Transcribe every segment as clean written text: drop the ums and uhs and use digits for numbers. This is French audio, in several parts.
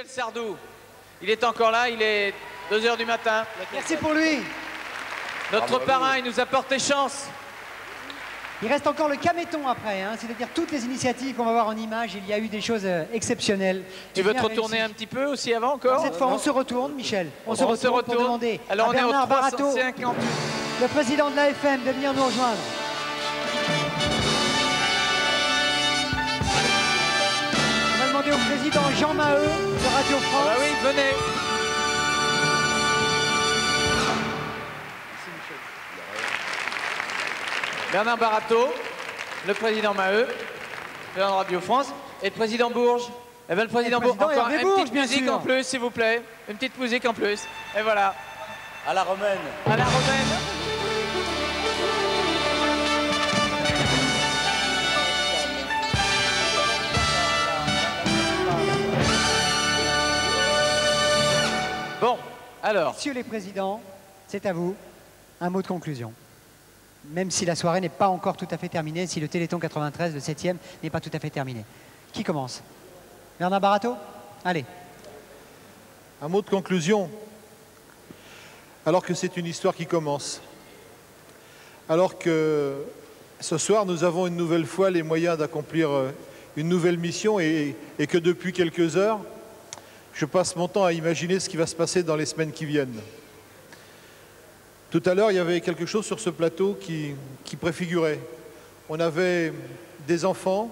Michel Sardou. Il est encore là, il est 2 h du matin. Merci pour lui. Notre parrain, il nous a porté chance. Il reste encore le caméton après, hein, c'est-à-dire toutes les initiatives qu'on va voir en images. Il y a eu des choses exceptionnelles. Tu veux te retourner un petit peu aussi avant encore? Cette fois, on se retourne, Michel. On se retourne pour demander alors, à Bernard Barato, 358. le président de l'AFM, de venir nous rejoindre. On va demander au président Jean Maheu de Radio France. Ah bah oui, venez. Bernard Barato, le président Maheu, président de Radio France, et le président Bourges. Eh bien, le président Bourges, encore une petite musique en plus, s'il vous plaît. Une petite musique en plus. Et voilà. À la romaine. À la romaine. Bon, alors. Messieurs les présidents, c'est à vous. Un mot de conclusion. Même si la soirée n'est pas encore tout à fait terminée, si le Téléthon 93, le 7e, n'est pas tout à fait terminé. Qui commence? Bernard Barato? Allez. Un mot de conclusion. Alors que c'est une histoire qui commence. Alors que ce soir, nous avons une nouvelle fois les moyens d'accomplir une nouvelle mission et que depuis quelques heures, je passe mon temps à imaginer ce qui va se passer dans les semaines qui viennent. Tout à l'heure, il y avait quelque chose sur ce plateau qui préfigurait. On avait des enfants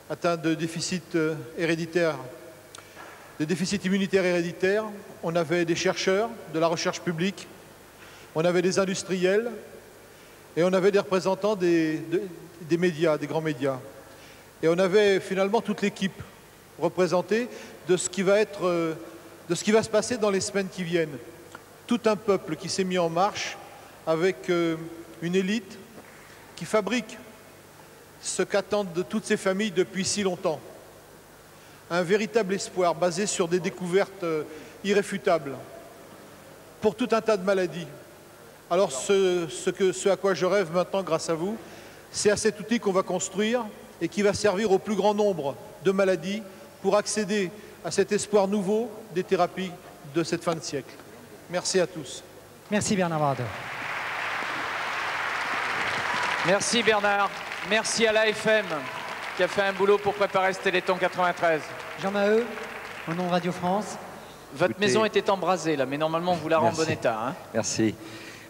atteints de déficit héréditaire, de déficit immunitaire héréditaire. On avait des chercheurs de la recherche publique. On avait des industriels. Et on avait des représentants des médias, des grands médias. Et on avait finalement toute l'équipe représentée de ce qui va se passer dans les semaines qui viennent. Tout un peuple qui s'est mis en marche avec une élite qui fabrique ce qu'attendent de toutes ces familles depuis si longtemps. Un véritable espoir basé sur des découvertes irréfutables pour tout un tas de maladies. Alors ce à quoi je rêve maintenant grâce à vous, c'est à cet outil qu'on va construire et qui va servir au plus grand nombre de maladies pour accéder à cet espoir nouveau des thérapies de cette fin de siècle. Merci à tous. Merci Bernard Barato. Merci Bernard. Merci à l'AFM qui a fait un boulot pour préparer ce Téléthon 93. Jean Maheu, au nom de Radio France. Votre maison était embrasée là, mais normalement on vous la rend en bon état. Hein. Merci.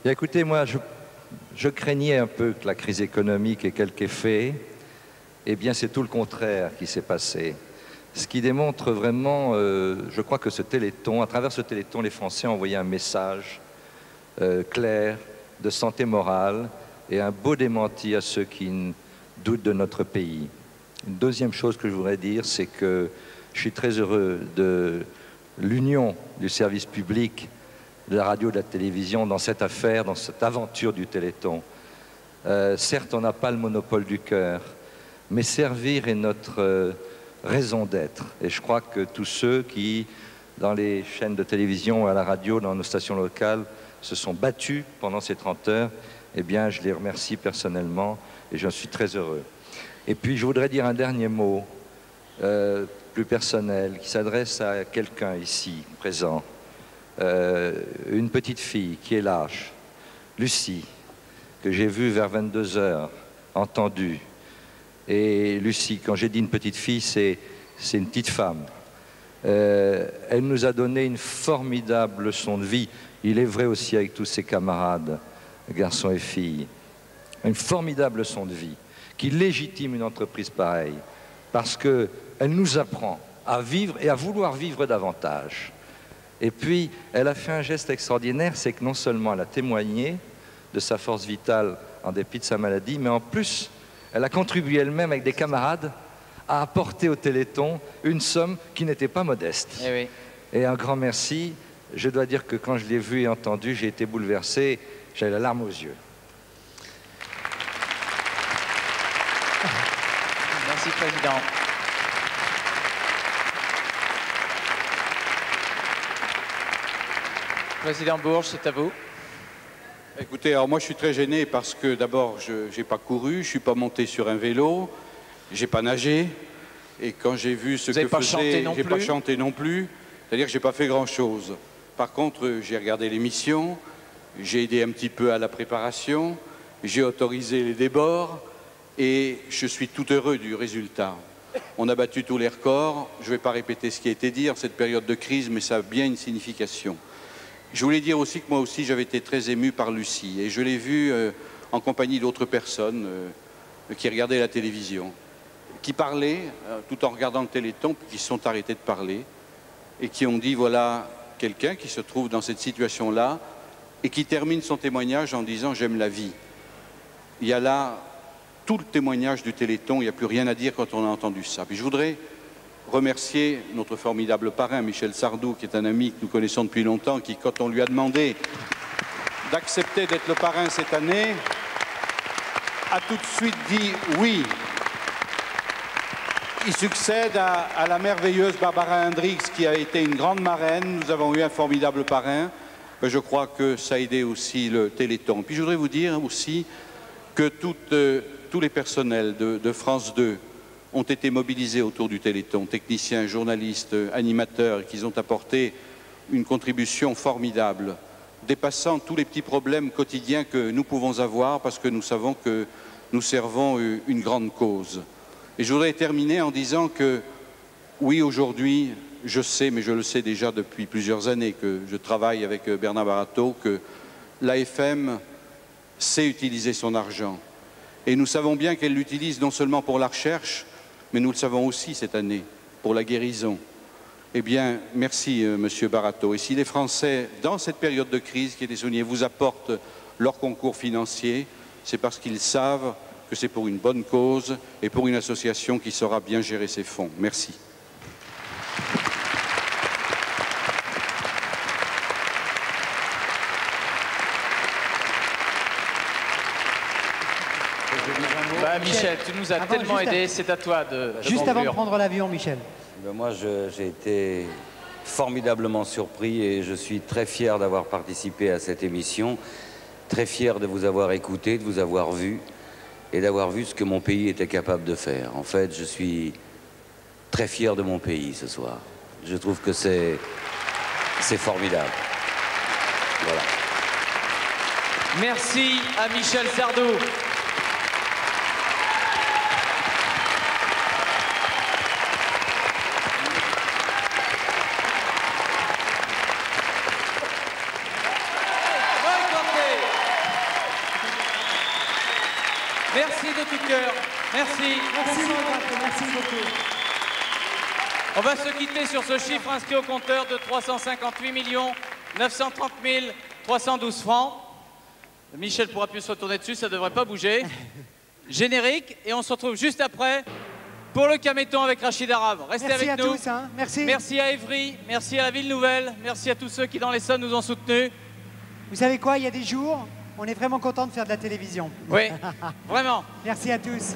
Bien, écoutez, moi je craignais un peu que la crise économique ait quelque effet. Eh bien c'est tout le contraire qui s'est passé. Ce qui démontre vraiment, je crois que ce Téléthon, à travers ce Téléthon, les Français ont envoyé un message clair de santé morale et un beau démenti à ceux qui doutent de notre pays. Une deuxième chose que je voudrais dire, c'est que je suis très heureux de l'union du service public, de la radio, de la télévision dans cette affaire, dans cette aventure du Téléthon. Certes, on n'a pas le monopole du cœur, mais servir est notre raison d'être. Et je crois que tous ceux qui, dans les chaînes de télévision, à la radio, dans nos stations locales, se sont battus pendant ces 30 heures, eh bien, je les remercie personnellement et j'en suis très heureux. Et puis, je voudrais dire un dernier mot, plus personnel, qui s'adresse à quelqu'un ici, présent. Une petite fille qui est lâche, Lucie, que j'ai vue vers 22 heures, entendue. Et Lucie, quand j'ai dit une petite fille, c'est une petite femme. Elle nous a donné une formidable leçon de vie. Il est vrai aussi avec tous ses camarades, garçons et filles. Une formidable leçon de vie qui légitime une entreprise pareille parce qu'elle nous apprend à vivre et à vouloir vivre davantage. Et puis, elle a fait un geste extraordinaire, c'est que non seulement elle a témoigné de sa force vitale en dépit de sa maladie, mais en plus, elle a contribué elle-même avec des camarades à apporter au Téléthon une somme qui n'était pas modeste. Eh oui. Et un grand merci. Je dois dire que quand je l'ai vu et entendu, j'ai été bouleversé, j'avais la larme aux yeux. Merci, Président. Président Bourges, c'est à vous. Écoutez, alors moi je suis très gêné parce que d'abord je n'ai pas couru, je ne suis pas monté sur un vélo, j'ai pas nagé, et quand j'ai vu ce que faisait, j'ai pas chanté non plus. C'est-à-dire que je n'ai pas fait grand-chose. Par contre, j'ai regardé l'émission, j'ai aidé un petit peu à la préparation, j'ai autorisé les débords et je suis tout heureux du résultat. On a battu tous les records. Je ne vais pas répéter ce qui a été dit en cette période de crise, mais ça a bien une signification. Je voulais dire aussi que moi aussi, j'avais été très ému par Lucie. Et je l'ai vue en compagnie d'autres personnes qui regardaient la télévision, qui parlaient tout en regardant le Téléthon, puis qui se sont arrêtés de parler et qui ont dit, voilà quelqu'un qui se trouve dans cette situation-là et qui termine son témoignage en disant « J'aime la vie ». Il y a là tout le témoignage du Téléthon, il n'y a plus rien à dire quand on a entendu ça. Puis je voudrais remercier notre formidable parrain, Michel Sardou, qui est un ami que nous connaissons depuis longtemps, qui, quand on lui a demandé d'accepter d'être le parrain cette année, a tout de suite dit oui. Il succède à la merveilleuse Barbara Hendricks, qui a été une grande marraine. Nous avons eu un formidable parrain. Je crois que ça a aidé aussi le Téléthon. Puis je voudrais vous dire aussi que tous les personnels de France 2 ont été mobilisés autour du Téléthon, techniciens, journalistes, animateurs, qui ont apporté une contribution formidable, dépassant tous les petits problèmes quotidiens que nous pouvons avoir, parce que nous savons que nous servons une grande cause. Et je voudrais terminer en disant que, oui, aujourd'hui, je sais, mais je le sais déjà depuis plusieurs années, que je travaille avec Bernard Barato, que l'AFM sait utiliser son argent. Et nous savons bien qu'elle l'utilise non seulement pour la recherche, mais nous le savons aussi cette année, pour la guérison. Eh bien, merci, Monsieur Barato. Et si les Français, dans cette période de crise qui est soulignée, vous apportent leur concours financier, c'est parce qu'ils savent que c'est pour une bonne cause et pour une association qui saura bien gérer ses fonds. Merci. Michel, tu nous as tellement aidés, c'est à toi de Juste avant de prendre l'avion, Michel. Moi, j'ai été formidablement surpris et je suis très fier d'avoir participé à cette émission, très fier de vous avoir écouté, de vous avoir vu et d'avoir vu ce que mon pays était capable de faire. En fait, je suis très fier de mon pays ce soir. Je trouve que c'est formidable. Voilà. Merci à Michel Sardou. Merci de tout cœur. Merci. Merci beaucoup. On va se quitter sur ce chiffre inscrit au compteur de 358 930 312 francs. Michel pourra plus se retourner dessus, ça ne devrait pas bouger. Générique, et on se retrouve juste après pour le Caméton avec Rachid Arabe. Restez avec nous. Merci à tous. Hein. Merci. Merci à Évry, merci à la Ville Nouvelle, merci à tous ceux qui dans l'Essonne nous ont soutenus. Vous savez quoi, il y a des jours, on est vraiment content de faire de la télévision. Oui, vraiment. Merci à tous.